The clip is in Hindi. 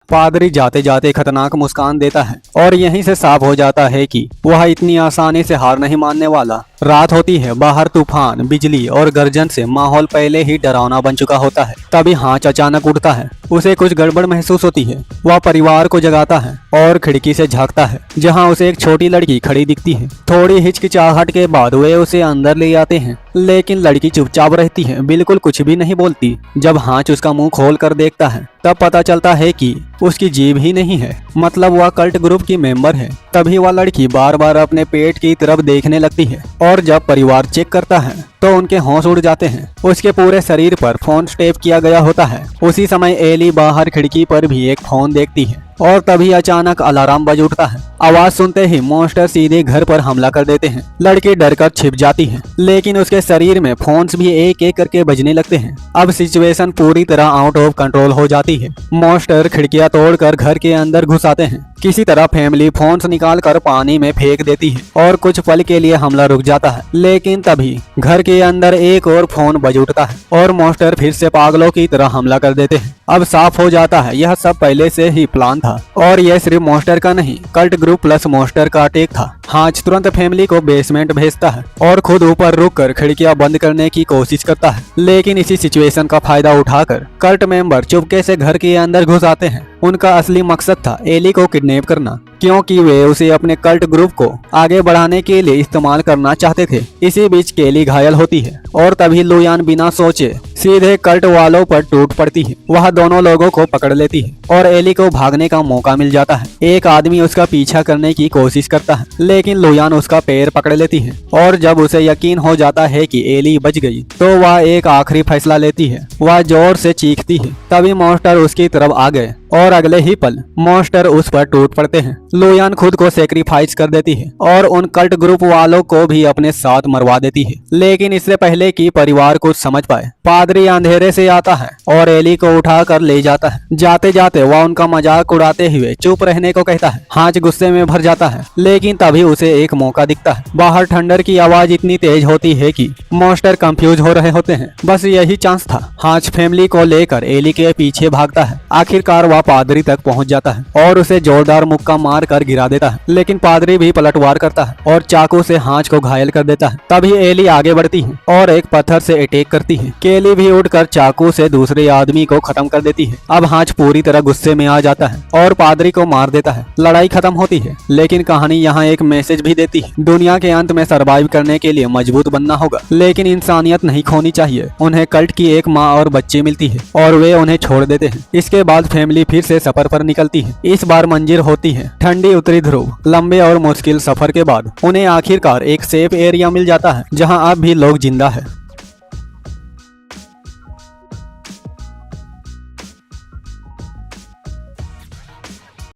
पादरी जाते जाते खतरनाक मुस्कान देता है और यहीं से साफ हो जाता है कि वह इतनी आसानी से हार नहीं मानने वाला। रात होती है, बाहर तूफान, बिजली और गर्जन से माहौल पहले ही डरावना बन चुका होता है। तभी हांच अचानक उठता है, उसे कुछ गड़बड़ महसूस होती है। वह परिवार को जगाता है और खिड़की से झांकता है जहां उसे एक छोटी लड़की खड़ी दिखती है। थोड़ी हिचकिचाहट के बाद वे उसे अंदर ले आते हैं, लेकिन लड़की चुपचाप रहती है, बिल्कुल कुछ भी नहीं बोलती। जब हांच उसका मुंह खोल कर देखता है तब पता चलता है कि उसकी जीभ ही नहीं है, मतलब वह कल्ट ग्रुप की मेंबर है। तभी वह लड़की बार बार अपने पेट की तरफ देखने लगती है और जब परिवार चेक करता है तो उनके होश उड़ जाते हैं। उसके पूरे शरीर पर फोन स्टेप किया गया होता है। उसी समय एली बाहर खिड़की पर भी एक फोन देखती है और तभी अचानक अलार्म बज उठता है। आवाज सुनते ही मॉन्स्टर सीधे घर पर हमला कर देते हैं। लड़की डरकर छिप जाती है, लेकिन उसके शरीर में फोन्स भी एक एक करके बजने लगते हैं। अब सिचुएशन पूरी तरह आउट ऑफ कंट्रोल हो जाती है। मॉन्स्टर खिड़कियां तोड़कर घर के अंदर घुस आते हैं। किसी तरह फैमिली फोन्स निकाल कर पानी में फेंक देती है और कुछ पल के लिए हमला रुक जाता है, लेकिन तभी घर के अंदर एक और फोन बज उठता है और मॉन्स्टर फिर से पागलों की तरह हमला कर देते हैं। अब साफ हो जाता है यह सब पहले से ही प्लान था और यह सिर्फ मॉन्स्टर का नहीं, कल्ट ग्रुप प्लस मॉन्स्टर का अटैक था। हांच तुरंत फैमिली को बेसमेंट भेजता है और खुद ऊपर रुककर खिड़कियां बंद करने की कोशिश करता है, लेकिन इसी सिचुएशन का फायदा उठाकर कल्ट मेंबर चुपके से घर के अंदर घुस आते हैं। उनका असली मकसद था एली को किडनैप करना, क्योंकि वे उसे अपने कल्ट ग्रुप को आगे बढ़ाने के लिए इस्तेमाल करना चाहते थे। इसी बीच केली घायल होती है और तभी लुयान बिना सोचे सीधे कल्ट वालों पर टूट पड़ती है। वह दोनों लोगों को पकड़ लेती है और एली को भागने का मौका मिल जाता है। एक आदमी उसका पीछा करने की कोशिश करता है, लेकिन लुयान उसका पैर पकड़ लेती है और जब उसे यकीन हो जाता है कि एली बच गई तो वह एक आखिरी फैसला लेती है। वह जोर से चीखती है, तभी मॉन्स्टर उसकी तरफ आ गए और अगले ही पल मॉन्स्टर उस पर टूट पड़ते हैं। लुयान खुद को सेक्रीफाइस कर देती है और उन कल्ट ग्रुप वालों को भी अपने साथ मरवा देती है, लेकिन इससे पहले कि परिवार कुछ समझ पाए पादरी अंधेरे से आता है और एली को उठा कर ले जाता है। जाते जाते वह उनका मजाक उड़ाते हुए चुप रहने को कहता है। हांच गुस्से में भर जाता है, लेकिन तभी उसे एक मौका दिखता है। बाहर थंडर की आवाज इतनी तेज होती है कि मॉन्स्टर कंफ्यूज हो रहे होते हैं। बस यही चांस था। हांच फैमिली को लेकर एली के पीछे भागता है। आखिरकार वह पादरी तक पहुंच जाता है और उसे जोरदार मुक्का मार कर गिरा देता है, लेकिन पादरी भी पलटवार करता है और चाकू से हांच को घायल कर देता है। तभी एली आगे बढ़ती है और एक पत्थर से अटैक करती है। केली भी उठकर चाकू से दूसरे आदमी को खत्म कर देती है। अब हांच पूरी तरह गुस्से में आ जाता है और पादरी को मार देता है। लड़ाई खत्म होती है, लेकिन कहानी यहाँ एक मैसेज भी देती है। दुनिया के अंत में सरवाइव करने के लिए मजबूत बनना होगा, लेकिन इंसानियत नहीं खोनी चाहिए। उन्हें कल्ट की एक माँ और बच्चे मिलती है और वे उन्हें छोड़ देते हैं। इसके बाद फैमिली फिर से सफर पर निकलती है। इस बार मंजिल होती है ठंडी उत्तरी ध्रुव। लंबे और मुश्किल सफर के बाद उन्हें आखिरकार एक सेफ एरिया मिल जाता है जहां अब भी लोग जिंदा है।